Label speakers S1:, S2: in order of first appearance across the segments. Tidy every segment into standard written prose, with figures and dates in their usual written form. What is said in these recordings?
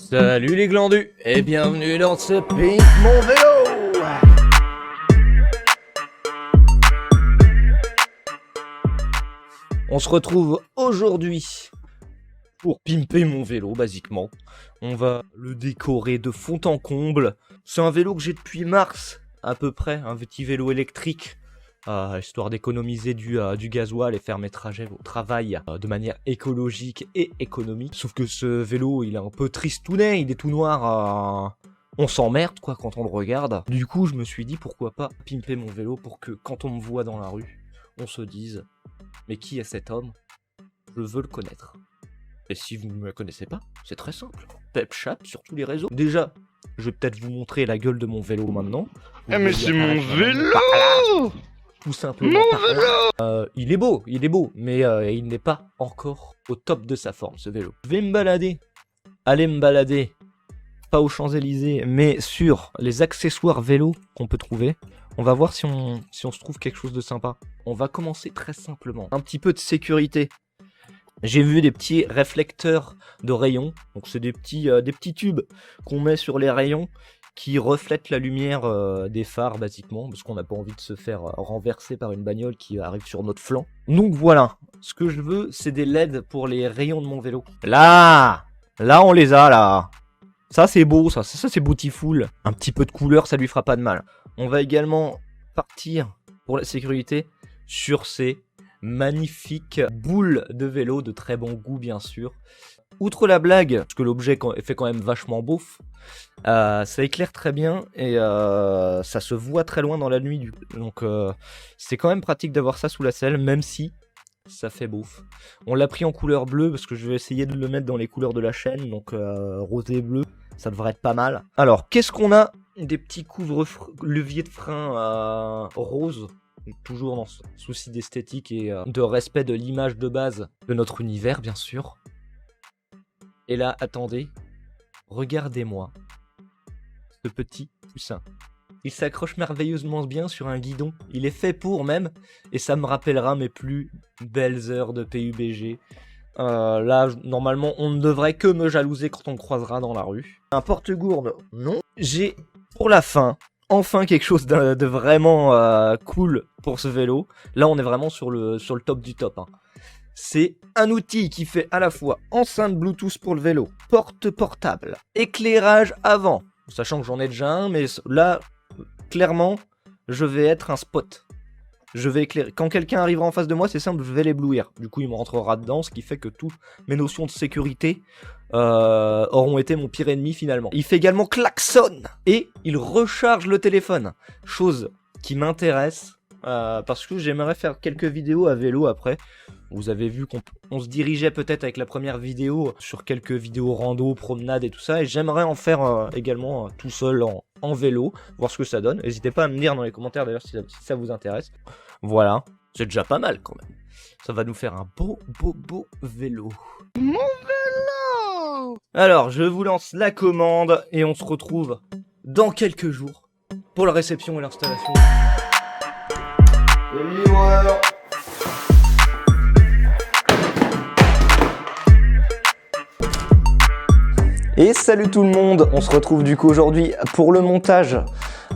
S1: Salut les glandus et bienvenue dans ce Pimp mon vélo. On se retrouve aujourd'hui pour pimper mon vélo basiquement. On va le décorer de fond en comble. C'est un vélo que j'ai depuis mars à peu près, un petit vélo électrique. Histoire d'économiser du gasoil et faire mes trajets au travail de manière écologique et économique. Sauf que ce vélo, il est un peu tristounet, il est tout noir. On s'emmerde quoi quand on le regarde. Du coup, je me suis dit pourquoi pas pimper mon vélo pour que quand on me voit dans la rue, on se dise « Mais qui est cet homme ? Je veux le connaître. » Et si vous ne me connaissez pas, c'est très simple. Pepchap sur tous les réseaux. Déjà, je vais peut-être vous montrer la gueule de mon vélo maintenant.
S2: Ah mais c'est mon vélo!
S1: Tout simplement. Il est beau, mais il n'est pas encore au top de sa forme, ce vélo. Je vais me balader, pas aux Champs-Élysées, mais sur les accessoires vélo qu'on peut trouver. On va voir si on se trouve quelque chose de sympa. On va commencer très simplement. Un petit peu de sécurité. J'ai vu des petits réflecteurs de rayons. Donc c'est des petits tubes qu'on met sur les rayons qui reflètent la lumière des phares basiquement, parce qu'on n'a pas envie de se faire renverser par une bagnole qui arrive sur notre flanc. Donc voilà, ce que je veux, c'est des LED pour les rayons de mon vélo. Là on les a là. Ça c'est beau, ça c'est beautiful. Un petit peu de couleur, ça lui fera pas de mal. On va également partir pour la sécurité sur ces magnifiques boules de vélo de très bon goût bien sûr. Outre la blague, parce que l'objet fait quand même vachement beauf, ça éclaire très bien et ça se voit très loin dans la nuit. Donc c'est quand même pratique d'avoir ça sous la selle, même si ça fait beauf. On l'a pris en couleur bleue parce que je vais essayer de le mettre dans les couleurs de la chaîne, donc rose et bleu, ça devrait être pas mal. Alors, qu'est-ce qu'on a? Des petits couvre-leviers de frein rose. Toujours dans ce souci d'esthétique et de respect de l'image de base de notre univers, bien sûr. Et là, attendez, regardez-moi ce petit poussin. Il s'accroche merveilleusement bien sur un guidon. Il est fait pour même, et ça me rappellera mes plus belles heures de PUBG. Là, normalement, on ne devrait que me jalouser quand on me croisera dans la rue. Un porte-gourde, non. J'ai, pour la fin, enfin quelque chose de vraiment cool pour ce vélo. Là, on est vraiment sur le top du top. C'est un outil qui fait à la fois enceinte Bluetooth pour le vélo, porte portable, éclairage avant. Sachant que j'en ai déjà un, mais là, clairement, je vais être un spot. Je vais éclairer. Quand quelqu'un arrivera en face de moi, c'est simple, je vais l'éblouir. Du coup, il me rentrera dedans, ce qui fait que toutes mes notions de sécurité auront été mon pire ennemi finalement. Il fait également klaxon et il recharge le téléphone. Chose qui m'intéresse parce que j'aimerais faire quelques vidéos à vélo après. Vous avez vu qu'on se dirigeait peut-être avec la première vidéo sur quelques vidéos rando, promenade et tout ça. Et j'aimerais en faire également tout seul en vélo, voir ce que ça donne. N'hésitez pas à me dire dans les commentaires d'ailleurs si ça vous intéresse. Voilà, c'est déjà pas mal quand même. Ça va nous faire un beau vélo.
S2: Mon vélo!
S1: Alors, je vous lance la commande et on se retrouve dans quelques jours pour la réception et l'installation.
S2: Le livreur!
S1: Et salut tout le monde, on se retrouve du coup aujourd'hui pour le montage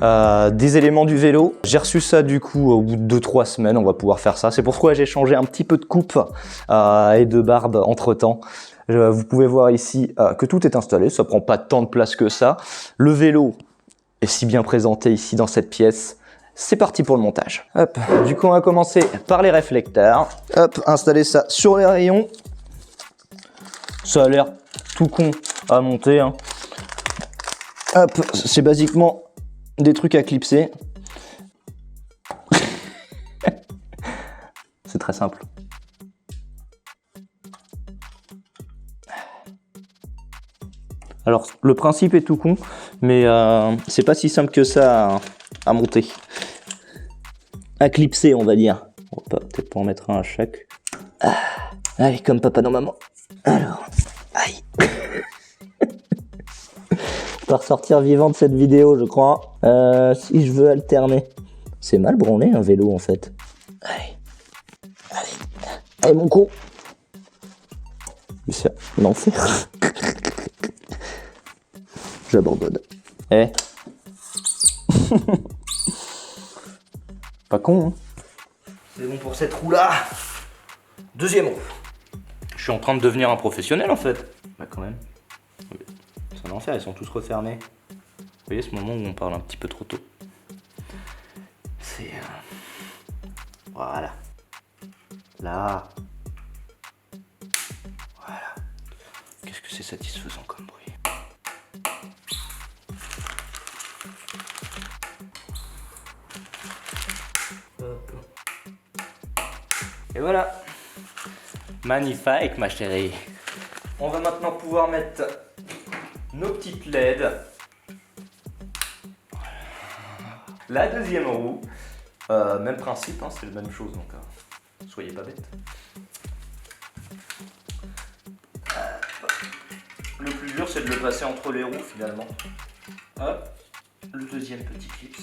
S1: des éléments du vélo. J'ai reçu ça du coup au bout de 2-3 semaines, on va pouvoir faire ça. C'est pourquoi j'ai changé un petit peu de coupe et de barbe entre temps. Vous pouvez voir ici que tout est installé, ça prend pas tant de place que ça. Le vélo est si bien présenté ici dans cette pièce. C'est parti pour le montage. Hop. Du coup on va commencer par les réflecteurs. Hop, installer ça sur les rayons. Ça a l'air tout con à monter. Hein. Hop, c'est basiquement des trucs à clipser. C'est très simple. Alors, le principe est tout con, mais c'est pas si simple que ça à monter. À clipser, on va dire. On va peut-être pas en mettre un à chaque. Allez, comme papa dans maman. Alors, aïe. Je vais ressortir vivant de cette vidéo, je crois. Si je veux alterner. C'est mal branlé un vélo en fait. Allez. Allez mon con. C'est l'enfer.
S3: J'abandonne. Eh. Pas con, hein.
S1: C'est bon pour cette roue-là. Deuxième roue. Je suis en train de devenir un professionnel en fait. Bah quand même. C'est un enfer, ils sont tous refermés. Vous voyez ce moment où on parle un petit peu trop tôt. C'est... Voilà. Là. Voilà. Qu'est-ce que c'est satisfaisant comme bruit. Hop. Et voilà. Magnifique ma chérie. On va maintenant pouvoir mettre nos petites LED. La deuxième roue. Même principe, hein, c'est la même chose, donc soyez pas bêtes. Le plus dur c'est de le passer entre les roues finalement. Hop. Le deuxième petit clip.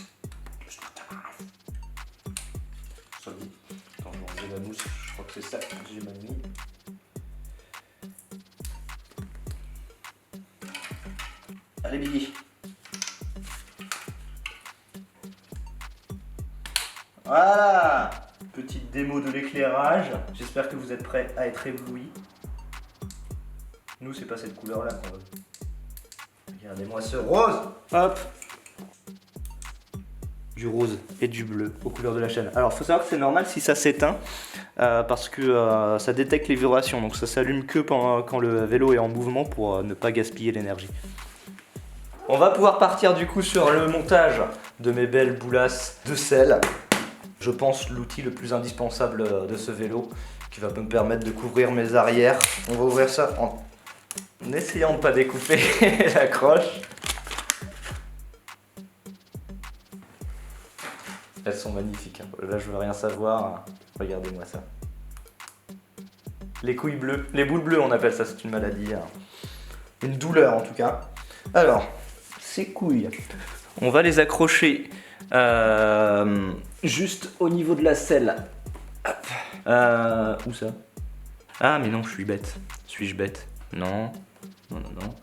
S1: Solide. Attends, je vais enlever la mousse, je crois que c'est ça que j'ai mal mis. Allez Billy. Voilà. Petite démo de l'éclairage. J'espère que vous êtes prêts à être éblouis. Nous c'est pas cette couleur là qu'on veut. Regardez-moi ce rose. Hop. Du rose et du bleu aux couleurs de la chaîne. Alors faut savoir que c'est normal si ça s'éteint parce que ça détecte les vibrations, donc ça s'allume que quand le vélo est en mouvement pour ne pas gaspiller l'énergie. On va pouvoir partir du coup sur le montage de mes belles boulasses de sel. Je pense l'outil le plus indispensable de ce vélo qui va me permettre de couvrir mes arrières. On va ouvrir ça en essayant de ne pas découper la croche. Elles sont magnifiques. Là, je veux rien savoir. Regardez-moi ça. Les couilles bleues. Les boules bleues, on appelle ça. C'est une maladie. Une douleur, en tout cas. Alors, ces couilles, on va les accrocher juste au niveau de la selle. Hop. Où ça? Ah, mais non, je suis bête. Suis-je bête? Non. Non, non, non.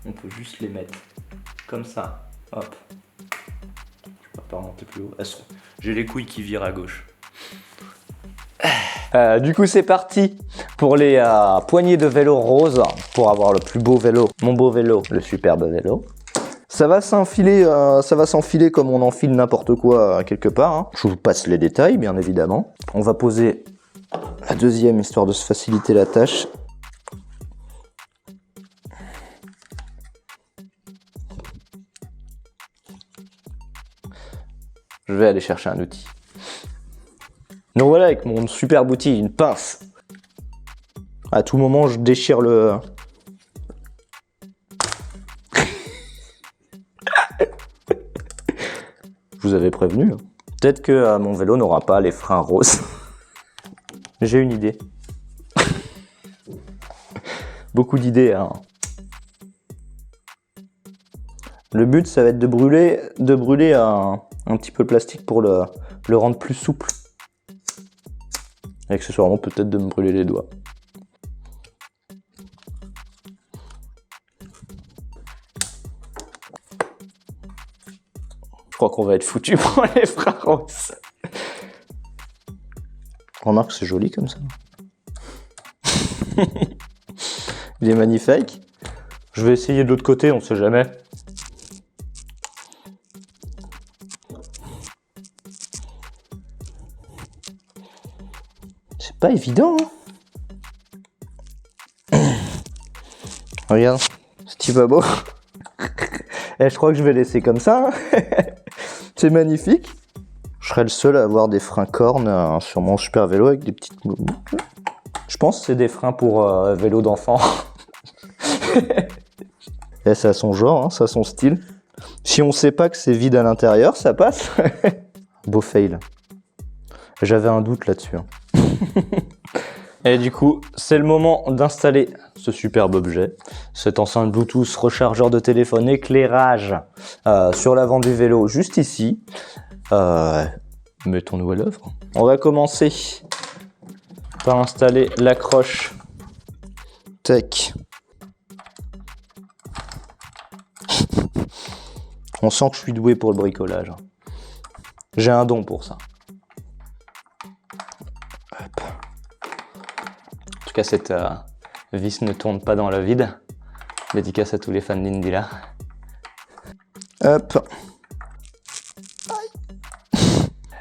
S1: On peut juste les mettre comme ça. Hop. Pas remonter plus haut. J'ai les couilles qui virent à gauche.
S3: Du coup c'est parti pour les poignées de vélo rose pour avoir le plus beau vélo, mon beau vélo, le superbe vélo. Ça va s'enfiler comme on enfile n'importe quoi quelque part, hein. Je vous passe les détails bien évidemment. On va poser la deuxième histoire de se faciliter la tâche. Je vais aller chercher un outil. Donc voilà, avec mon superbe outil, une pince. À tout moment, je déchire le... Je vous avais prévenu. Peut-être que mon vélo n'aura pas les freins roses. J'ai une idée. Beaucoup d'idées, hein. Le but, ça va être de brûler un petit peu le plastique pour le rendre plus souple. Et accessoirement, peut-être de me brûler les doigts. Je crois qu'on va être foutu pour les freins roses. Remarque, c'est joli comme ça. Il est magnifique. Je vais essayer de l'autre côté, on sait jamais. C'est pas évident, hein. Regarde, c'est pas beau. Et je crois que je vais laisser comme ça. C'est magnifique. Je serai le seul à avoir des freins cornes sur mon super vélo avec des petites boucles. Je pense que c'est des freins pour vélo d'enfant. Et ça a son genre, hein, ça a son style. Si on sait pas que c'est vide à l'intérieur, ça passe. Beau fail. J'avais un doute là-dessus. Hein. Et du coup, c'est le moment d'installer ce superbe objet. Cette enceinte Bluetooth, rechargeur de téléphone, éclairage sur l'avant du vélo, juste ici. Mettons-nous à l'œuvre. On va commencer par installer l'accroche. Tac. On sent que je suis doué pour le bricolage. J'ai un don pour ça. Hop. En tout cas, cette vis ne tourne pas dans le vide. Dédicace à tous les fans d'Indy là. Hop.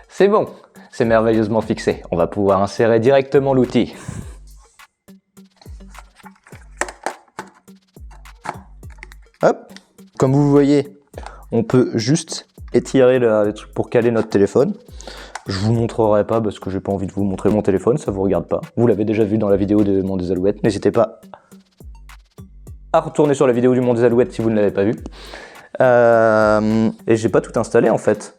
S3: C'est bon, c'est merveilleusement fixé. On va pouvoir insérer directement l'outil. Hop. Comme vous voyez, on peut juste étirer les trucs pour caler notre téléphone. Je vous montrerai pas parce que j'ai pas envie de vous montrer mon téléphone, ça vous regarde pas. Vous l'avez déjà vu dans la vidéo de Monde des Alouettes. N'hésitez pas à retourner sur la vidéo du Monde des Alouettes si vous ne l'avez pas vu. Et j'ai pas tout installé en fait.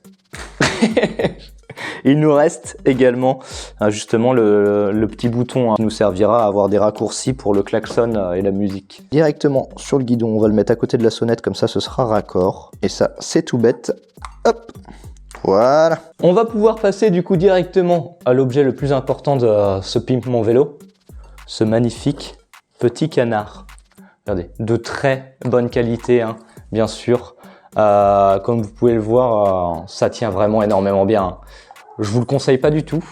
S3: Il nous reste également justement le petit bouton qui nous servira à avoir des raccourcis pour le klaxon et la musique. Directement sur le guidon, on va le mettre à côté de la sonnette, comme ça ce sera raccord. Et ça, c'est tout bête. Hop, voilà. On va pouvoir passer du coup directement à l'objet le plus important de ce Pimp Mon Vélo, ce magnifique petit canard. Regardez, de très bonne qualité, hein, bien sûr. Comme vous pouvez le voir, ça tient vraiment énormément bien, hein. Je vous le conseille pas du tout.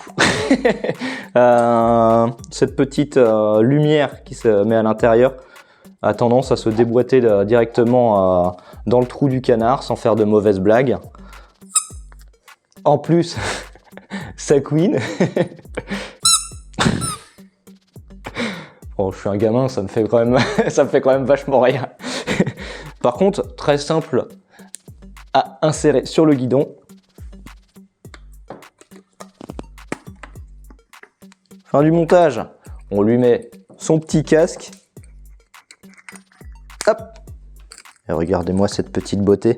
S3: Cette petite lumière qui se met à l'intérieur a tendance à se déboîter directement dans le trou du canard sans faire de mauvaises blagues. En plus, ça couine. Bon, je suis un gamin, ça me fait quand même vachement rien. Par contre, très simple à insérer sur le guidon. Fin du montage, on lui met son petit casque. Hop. Et regardez-moi cette petite beauté.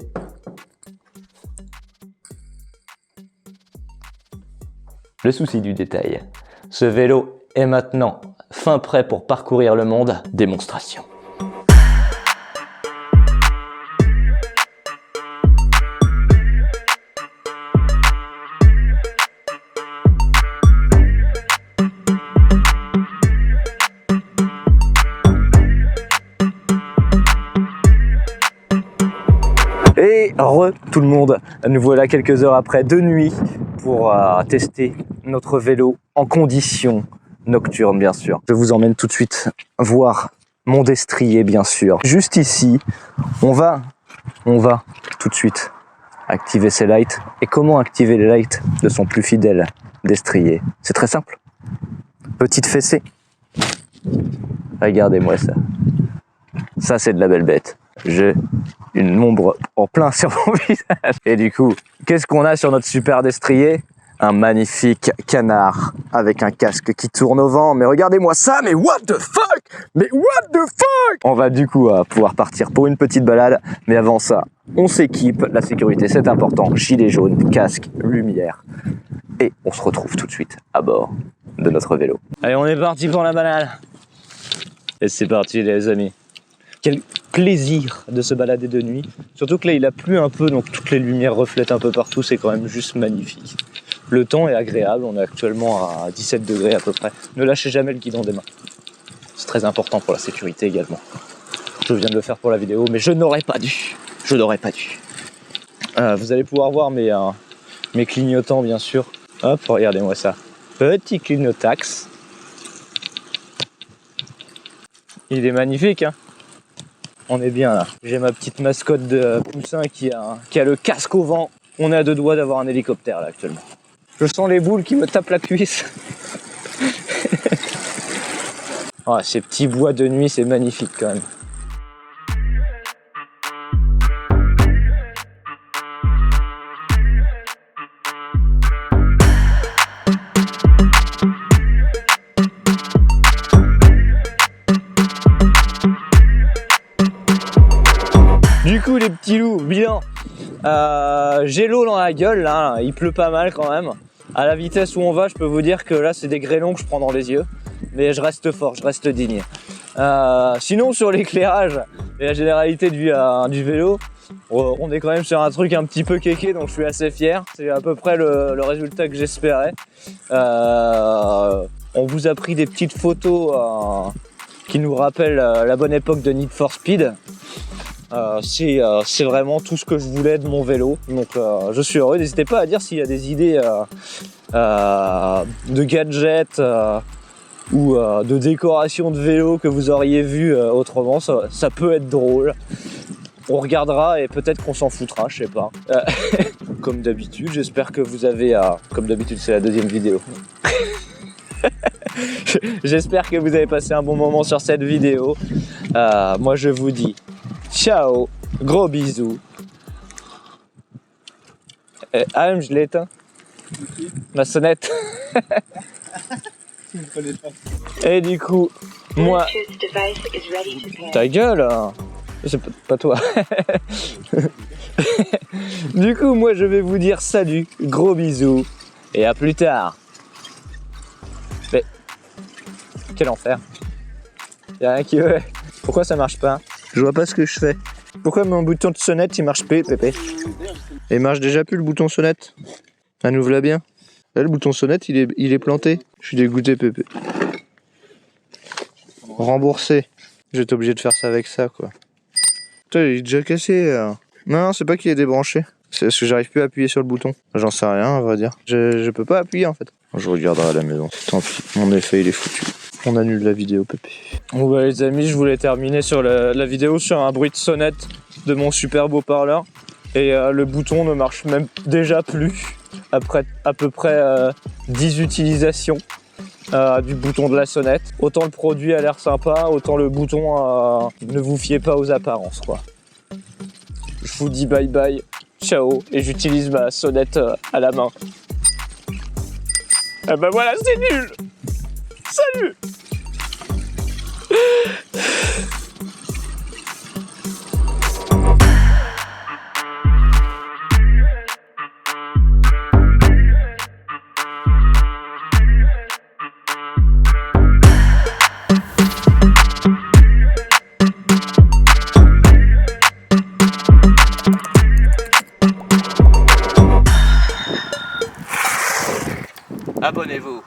S3: Le souci du détail. Ce vélo est maintenant fin prêt pour parcourir le monde. Démonstration. Et tout le monde, nous voilà quelques heures après de nuit pour tester notre vélo en conditions nocturnes bien sûr. Je vous emmène tout de suite voir mon destrier bien sûr. Juste ici, on va tout de suite activer ces lights. Et comment activer les lights de son plus fidèle destrier? C'est très simple. Petite fessée. Regardez-moi ça. Ça c'est de la belle bête. J'ai une ombre en plein sur mon visage. Et du coup, qu'est-ce qu'on a sur notre super destrier? Un magnifique canard avec un casque qui tourne au vent. Mais regardez-moi ça, mais what the fuck? Mais what the fuck? On va du coup pouvoir partir pour une petite balade. Mais avant ça, on s'équipe. La sécurité, c'est important. Gilet jaune, casque, lumière. Et on se retrouve tout de suite à bord de notre vélo. Allez, on est parti pour la balade. Et c'est parti les amis. Quel plaisir de se balader de nuit. Surtout que là, il a plu un peu, donc toutes les lumières reflètent un peu partout. C'est quand même juste magnifique. Le temps est agréable. On est actuellement à 17 degrés à peu près. Ne lâchez jamais le guidon des mains. C'est très important pour la sécurité également. Je viens de le faire pour la vidéo, mais je n'aurais pas dû. Je n'aurais pas dû. Vous allez pouvoir voir mes clignotants, bien sûr. Hop, regardez-moi ça. Petit clignotax. Il est magnifique, hein. On est bien là. J'ai ma petite mascotte de poussin qui a le casque au vent. On est à deux doigts d'avoir un hélicoptère là actuellement. Je sens les boules qui me tapent la cuisse. Oh, ces petits bois de nuit, c'est magnifique quand même. Du coup les petits loups, bilan, j'ai l'eau dans la gueule là, il pleut pas mal quand même. À la vitesse où on va, je peux vous dire que là c'est des grêlons que je prends dans les yeux. Mais je reste fort, je reste digne. Sinon sur l'éclairage et la généralité du vélo, on est quand même sur un truc un petit peu kéké, donc je suis assez fier. C'est à peu près le résultat que j'espérais. On vous a pris des petites photos qui nous rappellent la bonne époque de Need for Speed. C'est vraiment tout ce que je voulais de mon vélo. Donc je suis heureux. N'hésitez pas à dire s'il y a des idées de gadgets ou de décoration de vélo que vous auriez vu autrement. Ça peut être drôle. On regardera et peut-être qu'on s'en foutra, je sais pas. Comme d'habitude, j'espère que vous avez... comme d'habitude, c'est la deuxième vidéo. J'espère que vous avez passé un bon moment sur cette vidéo. Moi, je vous dis ciao, gros bisous. Je l'ai éteint. Ma sonnette. Et du coup, moi... Ta gueule hein. C'est pas toi. Du coup, moi, je vais vous dire salut, gros bisous, et à plus tard. Mais... Quel enfer. Y'a rien qui veut. Pourquoi ça marche pas? Je vois pas ce que je fais. Pourquoi mon bouton de sonnette, il marche plus, Pépé? Il marche déjà plus, le bouton sonnette. Ah, nous voilà bien. Là, le bouton sonnette, il est planté. Je suis dégoûté, Pépé. Remboursé. J'étais obligé de faire ça avec ça, quoi. Putain, il est déjà cassé. Non, c'est pas qu'il est débranché. C'est parce que j'arrive plus à appuyer sur le bouton. J'en sais rien, à vrai dire. Je peux pas appuyer, en fait. Je regarderai à la maison. Tant pis, mon effet, il est foutu. On annule la vidéo, Pépé. Bon, bah, les amis, je voulais terminer sur la vidéo sur un bruit de sonnette de mon super beau parleur. Et le bouton ne marche même déjà plus. Après à peu près 10 utilisations du bouton de la sonnette. Autant le produit a l'air sympa, autant le bouton, ne vous fiez pas aux apparences, quoi. Je vous dis bye bye, ciao, et j'utilise ma sonnette à la main. Ah bah voilà, c'est nul. Salut. Abonnez-vous.